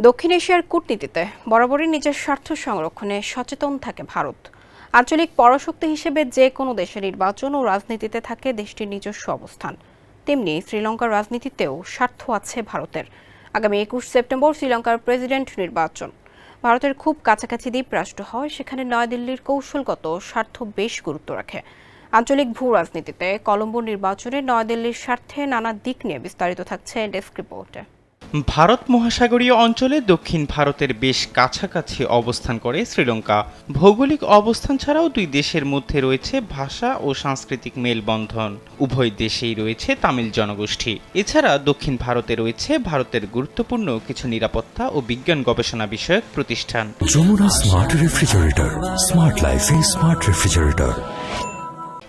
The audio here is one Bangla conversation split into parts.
দক্ষিণ এশিয়ার কূটনীতিতে বরাবরই নিজের স্বার্থ সংরক্ষণে সচেতন থাকে ভারত। আঞ্চলিক পরাশক্তি হিসেবে যে কোনো দেশের নির্বাচন ও রাজনীতিতে থাকে দেশটির নিজস্ব অবস্থান। তেমনি শ্রীলঙ্কার রাজনীতিতেও স্বার্থ আছে ভারতের। আগামী ২১ সেপ্টেম্বর শ্রীলঙ্কার প্রেসিডেন্ট নির্বাচন। ভারতের খুব কাছাকাছি দ্বীপরাষ্ট্র হয়, সেখানে নয়াদিল্লির কৌশলগত স্বার্থ বেশ গুরুত্ব রাখে। আঞ্চলিক ভূ রাজনীতিতে কলম্বো নির্বাচনে নয়াদিল্লির স্বার্থে নানা দিক নিয়ে বিস্তারিত থাকছে ডেস্ক রিপোর্টে। ভারত মহাসাগরীয় অঞ্চলে দক্ষিণ ভারতের বেশ কাছাকাছি অবস্থান করে শ্রীলঙ্কা। ভৌগোলিক অবস্থান ছাড়াও দুই দেশের মধ্যে রয়েছে ভাষা ও সাংস্কৃতিক মেলবন্ধন। উভয় দেশেই রয়েছে তামিল জনগোষ্ঠী। এছাড়া দক্ষিণ ভারতে রয়েছে ভারতের গুরুত্বপূর্ণ কিছু নিরাপত্তা ও বিজ্ঞান গবেষণা বিষয়ক প্রতিষ্ঠান। যমুনা স্মার্ট রেফ্রিজারেটর, স্মার্ট লাইফে স্মার্ট রেফ্রিজারেটর।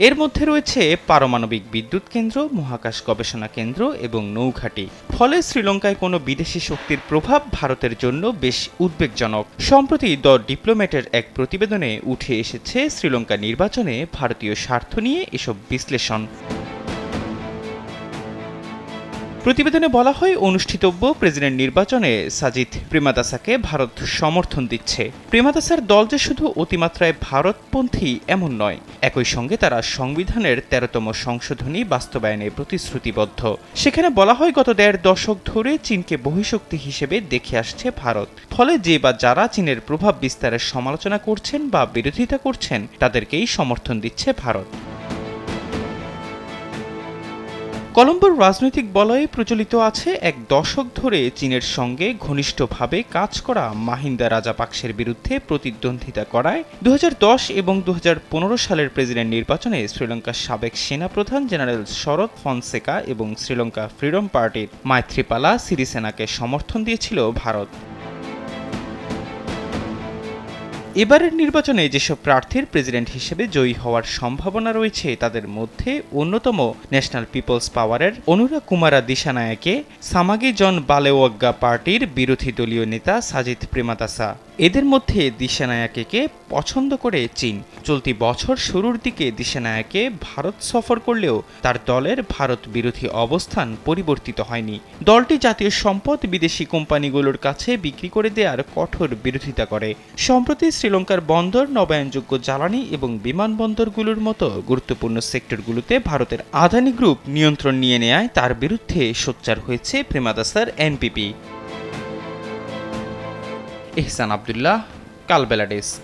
এর মধ্যে রয়েছে পারমাণবিক বিদ্যুৎ কেন্দ্র, মহাকাশ গবেষণা কেন্দ্র এবং নৌঘাঁটি। ফলে শ্রীলঙ্কায় কোনো বিদেশি শক্তির প্রভাব ভারতের জন্য বেশ উদ্বেগজনক। সম্প্রতি দ্য ডিপ্লোম্যাটের এক প্রতিবেদনে উঠে এসেছে শ্রীলঙ্কা নির্বাচনে ভারতীয় স্বার্থ নিয়ে এসব বিশ্লেষণ। প্রতিবেদনে বলা হয়, অনুষ্ঠিতব্য প্রেসিডেন্ট নির্বাচনে সাজিদ প্রেমাদাসাকে ভারত সমর্থন দিচ্ছে। প্রেমাদাসার দল যে শুধু অতিমাত্রায় ভারতপন্থী এমন নয়, একই সঙ্গে তারা সংবিধানের ১৩তম সংশোধনী বাস্তবায়নে প্রতিশ্রুতিবদ্ধ। সেখানে বলা হয়, গত ১.৫ দশক ধরে চীনকে বহিঃশক্তি হিসেবে দেখে আসছে ভারত। ফলে যে বা যারা চীনের প্রভাব বিস্তারের সমালোচনা করছেন বা বিরোধিতা করছেন তাদেরকেই সমর্থন দিচ্ছে ভারত। কলম্বোর রাজনৈতিক বলয়ে প্রচলিত আছে ১ দশক ধরে চীনের সঙ্গে ঘনিষ্ঠভাবে কাজ করা মাহিন্দা রাজাপাকসের বিরুদ্ধে প্রতিদ্বন্দ্বিতা করায় ২০১০ এবং ২০১৫ সালের প্রেসিডেন্ট নির্বাচনে শ্রীলঙ্কার সাবেক সেনাপ্রধান জেনারেল শরদ ফনসেকা এবং শ্রীলঙ্কা ফ্রিডম পার্টির মাইথ্রিপালা সিরিসেনাকে সমর্থন দিয়েছিল ভারত। এবারের নির্বাচনে যেসব প্রার্থীর প্রেসিডেন্ট হিসেবে জয়ী হওয়ার সম্ভাবনা রয়েছে তাদের মধ্যে অন্যতম ন্যাশনাল পিপলস পাওয়ারের অনুরা কুমারা দিশানায়াকে, সামাগি জন বালেওয়াগ্গা পার্টির বিরোধী দলীয় নেতা সাজিদ প্রেমাদাসা। এদের মধ্যে দিশানায়াকে পছন্দ করে চীন। চলতি বছর শুরুর দিকে দিশানায়াকে ভারত সফর করলেও তার দলের ভারত বিরোধী অবস্থান পরিবর্তিত হয়নি। দলটি জাতীয় সম্পদ বিদেশি কোম্পানিগুলোর কাছে বিক্রি করে দেওয়ার কঠোর বিরোধিতা করে। সম্প্রতি শ্রীলঙ্কার বন্দর, নবায়নযোগ্য জ্বালানি এবং বিমানবন্দরগুলোর মতো গুরুত্বপূর্ণ সেক্টরগুলোতে ভারতের আদানি গ্রুপ নিয়ন্ত্রণ নিয়ে নেয় তার বিরুদ্ধে সোচ্চার হয়েছে প্রেমাদাসার এনপিপি। এহসান আব্দুল্লাহ, কালবেলা ডেস্ক।